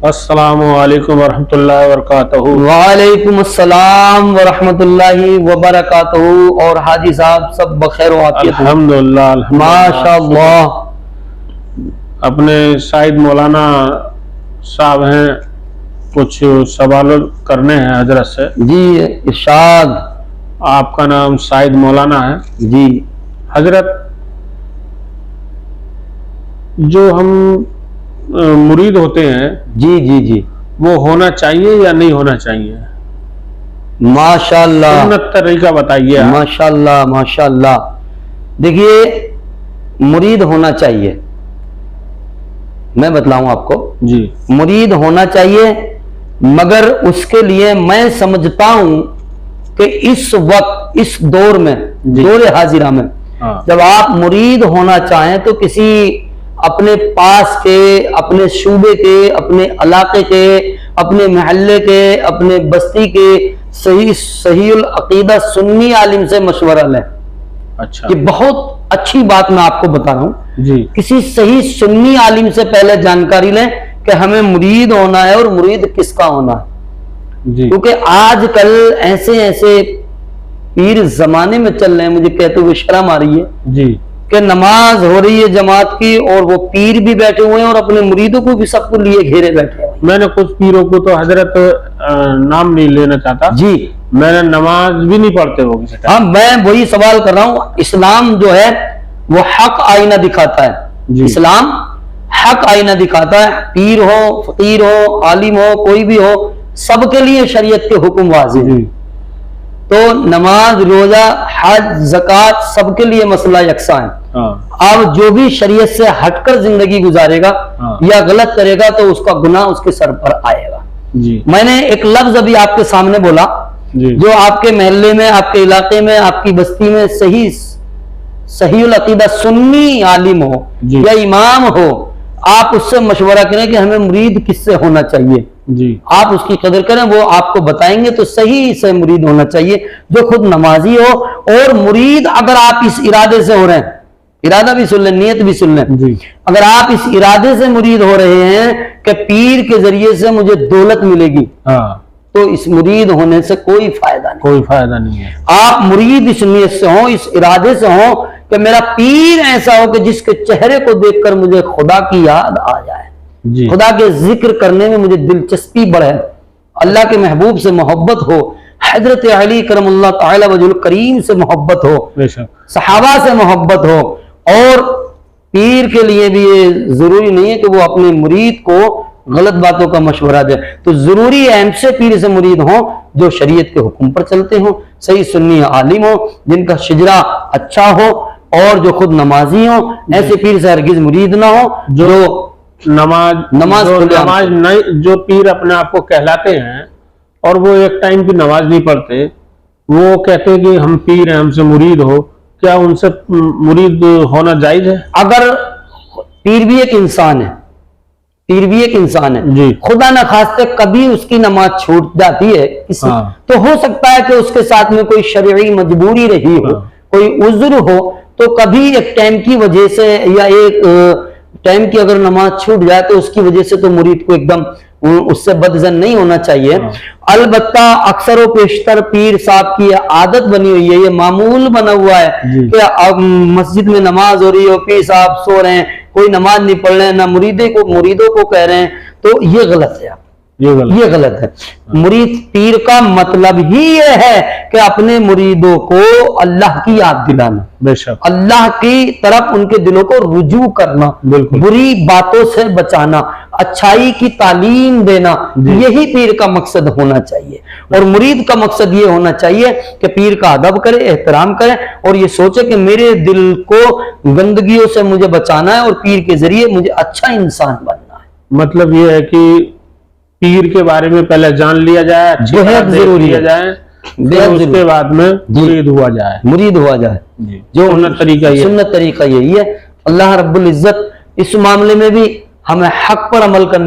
السلام علیکم ورحمۃ اللہ وبرکاتہ۔ وعلیکم السلام ورحمۃ اللہ وبرکاتہ۔ اور حاجی صاحب سب بخیر و عافیت؟ الحمدللہ ماشاء اللہ۔ اپنے سعید مولانا صاحب ہیں، کچھ سوال کرنے ہیں حضرت سے۔ جی ارشاد۔ آپ کا نام سعید مولانا ہے؟ جی حضرت، جو ہم مرید ہوتے ہیں جی جی جی وہ ہونا چاہیے یا نہیں ہونا چاہیے؟ ماشاء اللہ، سنت طریقہ بتائیے آپ۔ ماشاء اللہ ماشاء اللہ۔ دیکھیے، مرید ہونا چاہیے، میں بتلاؤں آپ کو۔ جی مرید ہونا چاہیے، مگر اس کے لیے میں سمجھتا ہوں کہ اس وقت، اس دور میں، دور حاضرہ میں جب آپ مرید ہونا چاہیں تو کسی اپنے پاس کے، اپنے شعبے کے، اپنے علاقے کے، اپنے محلے کے، اپنے بستی کے صحیح العقیدہ سنی عالم سے مشورہ لیں۔ اچھا، یہ بہت اچھی بات میں آپ کو بتا رہا ہوں۔ جی کسی صحیح سنی عالم سے پہلے جانکاری لیں کہ ہمیں مرید ہونا ہے اور مرید کس کا ہونا ہے۔ جی کیونکہ آج کل ایسے پیر زمانے میں چل رہے ہیں، مجھے کہتے ہوئے شرم آ رہی ہے جی کہ نماز ہو رہی ہے جماعت کی اور وہ پیر بھی بیٹھے ہوئے ہیں اور اپنے مریدوں کو بھی سب کو لیے گھیرے بیٹھے ہیں۔ میں نے کچھ پیروں کو تو حضرت نام نہیں لینا چاہتا، جی میں نے نماز بھی نہیں پڑھتے وہ کسی ہاں، میں وہی سوال کر رہا ہوں۔ اسلام جو ہے وہ حق آئینہ دکھاتا ہے۔ جی اسلام حق آئینہ دکھاتا ہے، پیر ہو، فقیر ہو، عالم ہو، کوئی بھی ہو، سب کے لیے شریعت کے حکم واضح ہیں۔ جی تو نماز، روزہ، حج، زکوٰۃ سب کے لیے مسئلہ یکساں ہے۔ ہاں اب جو بھی شریعت سے ہٹ کر زندگی گزارے گا یا غلط کرے گا تو اس کا گناہ اس کے سر پر آئے گا۔ جی میں نے ایک لفظ ابھی آپ کے سامنے بولا، جی جو آپ کے محلے میں، آپ کے علاقے میں، آپ کی بستی میں صحیح العقیدہ سنی عالم ہو جی یا امام ہو، آپ اس سے مشورہ کریں کہ ہمیں مرید کس سے ہونا چاہیے۔ جی آپ اس کی قدر کریں، وہ آپ کو بتائیں گے۔ تو صحیح سے مرید ہونا چاہیے جو خود نمازی ہو، اور مرید اگر آپ اس ارادے سے ہو رہے ہیں، ارادہ بھی سن لیں، نیت بھی سن لیں، جی اگر آپ اس ارادے سے مرید ہو رہے ہیں کہ پیر کے ذریعے سے مجھے دولت ملے گی، ہاں، تو اس مرید ہونے سے کوئی فائدہ نہیں۔ کوئی فائدہ نہیں ہے۔ آپ مرید اس نیت سے ہوں، اس ارادے سے ہوں کہ میرا پیر ایسا ہو کہ جس کے چہرے کو دیکھ کر مجھے خدا کی یاد آ جائے، جی خدا کے ذکر کرنے میں مجھے دلچسپی بڑھے، اللہ کے محبوب سے محبت ہو، حضرت علی کرم اللہ تعالی وجہ الکریم سے محبت ہو، بے شک، صحابہ سے محبت ہو۔ اور پیر کے لیے بھی یہ ضروری نہیں ہے کہ وہ اپنے مرید کو غلط باتوں کا مشورہ دے، تو ضروری ہے ایسے پیر سے مرید ہوں جو شریعت کے حکم پر چلتے ہوں، صحیح سنی عالم ہو، جن کا شجرہ اچھا ہو اور جو خود نمازی ہوں۔ ایسے پیر سے ہرگز مرید نہ ہو جو جو پیر اپنے آپ کو کہلاتے ہیں اور وہ ایک ٹائم کی نماز نہیں پڑھتے، وہ کہتے ہیں کہ ہم پیر ہیں، ہم سے مرید ہو، کیا ان سے مرید ہونا جائز ہے؟ اگر پیر بھی ایک انسان ہے، پیر بھی ایک انسان ہے، جی خدا نہ خواستہ کبھی اس کی نماز چھوٹ جاتی ہے کسی، تو ہو سکتا ہے کہ اس کے ساتھ میں کوئی شرعی مجبوری رہی ہو، کوئی عذر ہو، تو کبھی ایک ٹائم کی وجہ سے یا ایک ٹائم کی اگر نماز چھوٹ جائے تو اس کی وجہ سے تو مرید کو ایک دم اس سے بدظن نہیں ہونا چاہیے۔ البتہ اکثر و بیشتر پیر صاحب کی عادت بنی ہوئی ہے، یہ معمول بنا ہوا ہے کہ اب مسجد میں نماز ہو رہی ہے، پیر صاحب سو رہے ہیں، کوئی نماز نہیں پڑھ رہے ہیں، نہ مریدوں کو کہہ رہے ہیں، تو یہ غلط ہے، یہ غلط ہے۔ مرید پیر کا مطلب ہی یہ ہے کہ اپنے مریدوں کو اللہ کی یاد دلانا، بے شک، اللہ کی طرف ان کے دلوں کو رجوع کرنا، بری باتوں سے بچانا، اچھائی کی تعلیم دینا، یہی پیر کا مقصد ہونا چاہیے۔ اور مرید کا مقصد یہ ہونا چاہیے کہ پیر کا ادب کرے، احترام کرے، اور یہ سوچے کہ میرے دل کو گندگیوں سے مجھے بچانا ہے اور پیر کے ذریعے مجھے اچھا انسان بننا ہے۔ مطلب یہ ہے کہ پیر کے بارے میں پہلے جان لیا جائے، بہت ضروری ہے، اس کے بعد میں مرید ہوا جائے۔ جو سنت طریقہ یہی ہے۔ اللہ رب العزت اس معاملے میں بھی ہمیں حق پر عمل کرنا